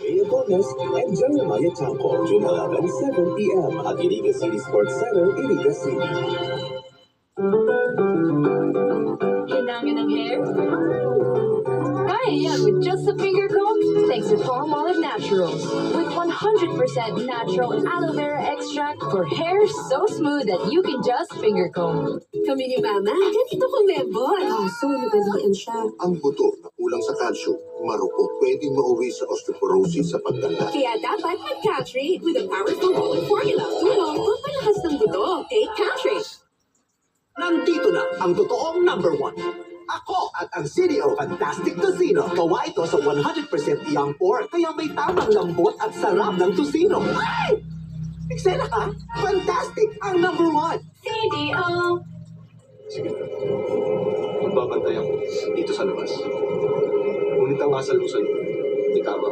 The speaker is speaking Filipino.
Rhea Gomez and Jeremiah Chanco, June 11, 7 p.m. at Iriga City Sports Center, Iriga City. Kailangan ng hair? Kaya yan with just a finger comb thanks to Palmolive Naturals. With 100% natural aloe vera extract for hair so smooth that you can just finger comb. Kami ni Mama, ganito kumembot. Kaso nagalian siya. Ang buto na kulang sa calcium, marupok, pwedeng mauwi sa osteoporosis sa pagtanda. Kaya dapat mag-Caltrate with a powerful bone formula. Tulong pampalakas ng buto. Take Caltrate. Nandito na ang totoong number 1. Ako at ang CEO Fantastic Tocino. Gawa ito sa 100% young pork, kaya may tamang lambot at sarap ng tocino. Ay! Eksena ka? Fantastic! Ang number 1! CDO! Sige. Magbabantayan ko dito sa labas. Ngunit ang asalusan, hindi tama.